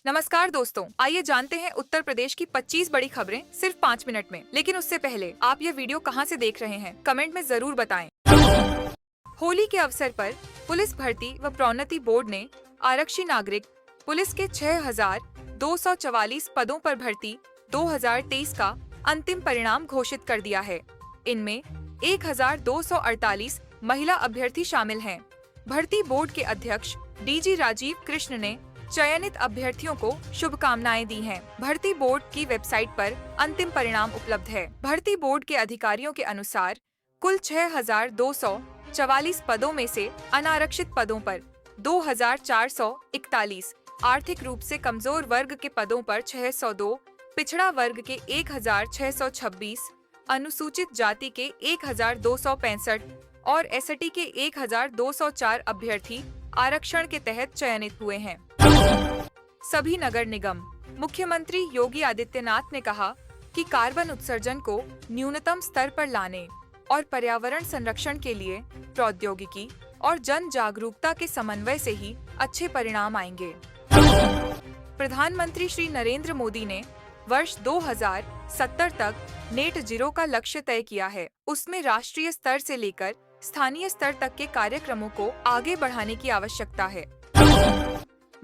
नमस्कार दोस्तों, आइए जानते हैं उत्तर प्रदेश की 25 बड़ी खबरें सिर्फ 5 मिनट में। लेकिन उससे पहले आप ये वीडियो कहां से देख रहे हैं, कमेंट में जरूर बताएं। होली के अवसर पर पुलिस भर्ती व प्रोन्नति बोर्ड ने आरक्षी नागरिक पुलिस के 6,244 पदों पर भर्ती 2023 का अंतिम परिणाम घोषित कर दिया है। इनमें 1,248 महिला अभ्यर्थी शामिल हैं। भर्ती बोर्ड के अध्यक्ष डीजी राजीव कृष्ण ने चयनित अभ्यर्थियों को शुभकामनाएं दी हैं। भर्ती बोर्ड की वेबसाइट पर अंतिम परिणाम उपलब्ध है। भर्ती बोर्ड के अधिकारियों के अनुसार कुल 6,244 पदों में से अनारक्षित पदों पर 2,441, आर्थिक रूप से कमजोर वर्ग के पदों पर 602, पिछड़ा वर्ग के 1,626, अनुसूचित जाति के 1,265 और एसटी के 1,204 अभ्यर्थी आरक्षण के तहत चयनित हुए हैं। सभी नगर निगम। मुख्यमंत्री योगी आदित्यनाथ ने कहा कि कार्बन उत्सर्जन को न्यूनतम स्तर पर लाने और पर्यावरण संरक्षण के लिए प्रौद्योगिकी और जन जागरूकता के समन्वय से ही अच्छे परिणाम आएंगे। प्रधानमंत्री श्री नरेंद्र मोदी ने वर्ष 2070 तक नेट जीरो का लक्ष्य तय किया है। उसमें राष्ट्रीय स्तर से लेकर स्थानीय स्तर तक के कार्यक्रमों को आगे बढ़ाने की आवश्यकता है।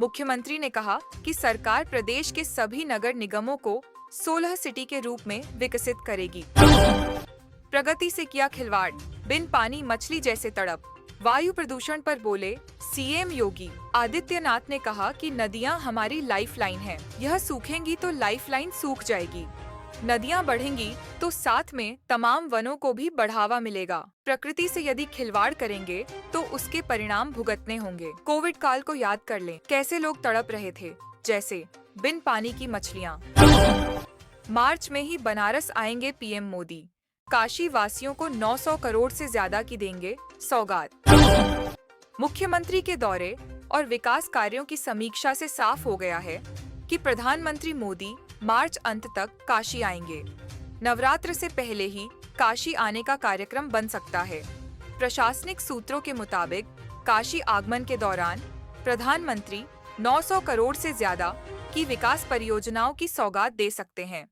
मुख्यमंत्री ने कहा कि सरकार प्रदेश के सभी नगर निगमों को 16 सिटी के रूप में विकसित करेगी। प्रगति से किया खिलवाड़, बिन पानी मछली जैसे तड़प। वायु प्रदूषण पर बोले सीएम योगी आदित्यनाथ ने कहा कि नदियां हमारी लाइफलाइन है। यह सूखेंगी तो लाइफलाइन सूख जाएगी। नदियां बढ़ेंगी तो साथ में तमाम वनों को भी बढ़ावा मिलेगा। प्रकृति से यदि खिलवाड़ करेंगे तो उसके परिणाम भुगतने होंगे। कोविड काल को याद कर लें, कैसे लोग तड़प रहे थे, जैसे बिन पानी की मछलियां। मार्च में ही बनारस आएंगे पीएम मोदी। काशी वासियों को 900 करोड़ से ज्यादा की देंगे सौगात। मुख्यमंत्री के दौरे और विकास कार्यों की समीक्षा से साफ हो गया है कि प्रधानमंत्री मोदी मार्च अंत तक काशी आएंगे। नवरात्र से पहले ही काशी आने का कार्यक्रम बन सकता है। प्रशासनिक सूत्रों के मुताबिक काशी आगमन के दौरान प्रधानमंत्री 900 करोड़ से ज्यादा की विकास परियोजनाओं की सौगात दे सकते हैं।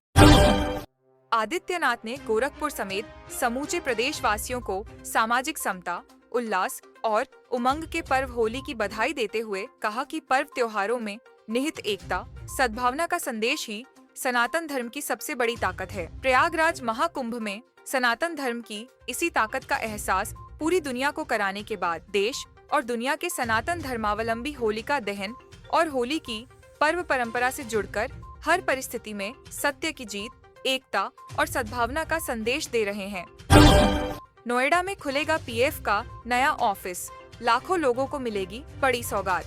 आदित्यनाथ ने गोरखपुर समेत समूचे प्रदेशवासियों को सामाजिक समता, उल्लास और उमंग के पर्व होली की बधाई देते हुए कहा कि पर्व त्योहारों में निहित एकता, सद्भावना का संदेश ही सनातन धर्म की सबसे बड़ी ताकत है। प्रयागराज महाकुंभ में सनातन धर्म की इसी ताकत का एहसास पूरी दुनिया को कराने के बाद देश और दुनिया के सनातन धर्मावलंबी होलिका दहन और होली की पर्व परंपरा से जुड़कर हर परिस्थिति में सत्य की जीत, एकता और सद्भावना का संदेश दे रहे हैं। नोएडा में खुलेगा पीएफ का नया ऑफिस, लाखों लोगों को मिलेगी बड़ी सौगात।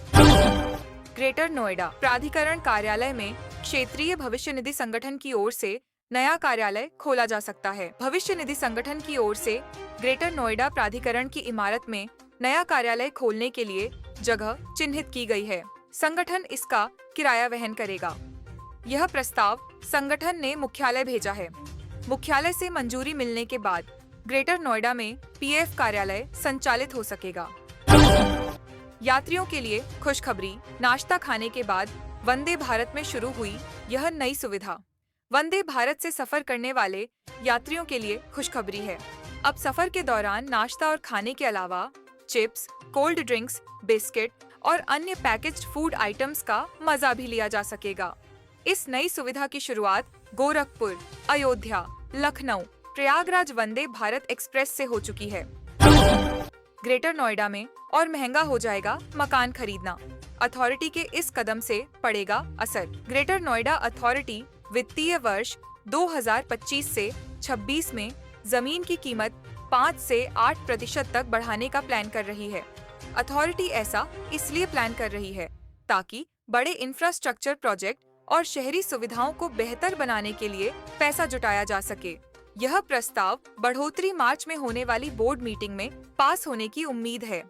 ग्रेटर नोएडा प्राधिकरण कार्यालय में क्षेत्रीय भविष्य निधि संगठन की ओर से नया कार्यालय खोला जा सकता है। भविष्य निधि संगठन की ओर से ग्रेटर नोएडा प्राधिकरण की इमारत में नया कार्यालय खोलने के लिए जगह चिन्हित की गई है। संगठन इसका किराया वहन करेगा। यह प्रस्ताव संगठन ने मुख्यालय भेजा है। मुख्यालय से मंजूरी मिलने के बाद ग्रेटर नोएडा में पीएफ कार्यालय संचालित हो सकेगा। यात्रियों के लिए खुशखबरी, नाश्ता खाने के बाद वंदे भारत में शुरू हुई यह नई सुविधा। वंदे भारत से सफर करने वाले यात्रियों के लिए खुशखबरी है। अब सफर के दौरान नाश्ता और खाने के अलावा चिप्स, कोल्ड ड्रिंक्स, बिस्किट और अन्य पैकेज्ड फूड आइटम्स का मजा भी लिया जा सकेगा। इस नई सुविधा की शुरुआत गोरखपुर, अयोध्या, लखनऊ, प्रयागराज वंदे भारत एक्सप्रेस से हो चुकी है। ग्रेटर नोएडा में और महंगा हो जाएगा मकान खरीदना। अथॉरिटी के इस कदम से पड़ेगा असर। ग्रेटर नोएडा अथॉरिटी वित्तीय वर्ष 2025 से 26 में जमीन की कीमत 5 से 8% तक बढ़ाने का प्लान कर रही है। अथॉरिटी ऐसा इसलिए प्लान कर रही है ताकि बड़े इंफ्रास्ट्रक्चर प्रोजेक्ट और शहरी सुविधाओं को बेहतर बनाने के लिए पैसा जुटाया जा सके। यह प्रस्ताव बढ़ोतरी मार्च में होने वाली बोर्ड मीटिंग में पास होने की उम्मीद है।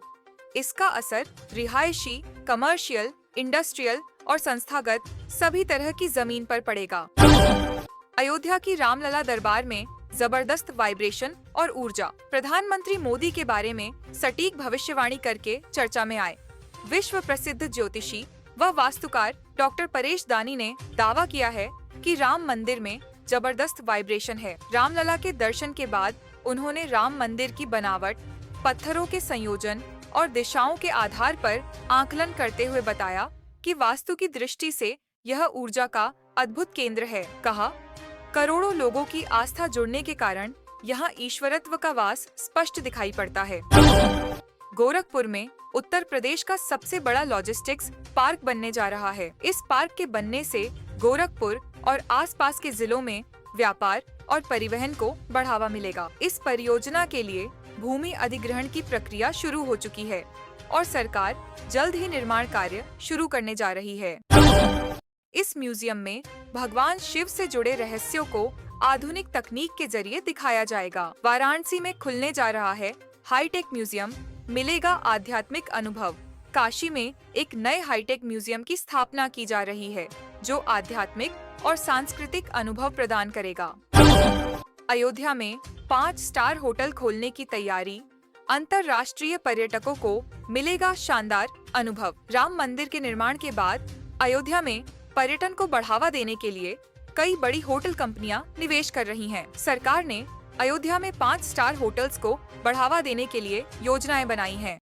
इसका असर रिहायशी, कमर्शियल, इंडस्ट्रियल और संस्थागत सभी तरह की जमीन पर पड़ेगा। अयोध्या की रामलला दरबार में जबरदस्त वाइब्रेशन और ऊर्जा। प्रधानमंत्री मोदी के बारे में सटीक भविष्यवाणी करके चर्चा में आए। विश्व प्रसिद्ध ज्योतिषी व वास्तुकार डॉक्टर परेश दानी ने दावा किया है कि राम मंदिर में जबरदस्त वाइब्रेशन है। रामलला के दर्शन के बाद उन्होंने राम मंदिर की बनावट, पत्थरों के संयोजन और दिशाओं के आधार पर आकलन करते हुए बताया कि वास्तु की दृष्टि से यह ऊर्जा का अद्भुत केंद्र है। कहा, करोड़ों लोगों की आस्था जुड़ने के कारण यहाँ ईश्वरत्व का वास स्पष्ट दिखाई पड़ता है। गोरखपुर में उत्तर प्रदेश का सबसे बड़ा लॉजिस्टिक्स पार्क बनने जा रहा है। इस पार्क के बनने से गोरखपुर और आसपास के जिलों में व्यापार और परिवहन को बढ़ावा मिलेगा। इस परियोजना के लिए भूमि अधिग्रहण की प्रक्रिया शुरू हो चुकी है और सरकार जल्द ही निर्माण कार्य शुरू करने जा रही है। इस म्यूजियम में भगवान शिव से जुड़े रहस्यों को आधुनिक तकनीक के जरिए दिखाया जाएगा। वाराणसी में खुलने जा रहा है हाईटेक म्यूजियम, मिलेगा आध्यात्मिक अनुभव। काशी में एक नए हाईटेक म्यूजियम की स्थापना की जा रही है जो आध्यात्मिक और सांस्कृतिक अनुभव प्रदान करेगा। अयोध्या में 5 स्टार होटल खोलने की तैयारी, अंतर्राष्ट्रीय पर्यटकों को मिलेगा शानदार अनुभव। राम मंदिर के निर्माण के बाद अयोध्या में पर्यटन को बढ़ावा देने के लिए कई बड़ी होटल कंपनियां निवेश कर रही हैं। सरकार ने अयोध्या में 5 स्टार होटल्स को बढ़ावा देने के लिए योजनाएं बनाई हैं।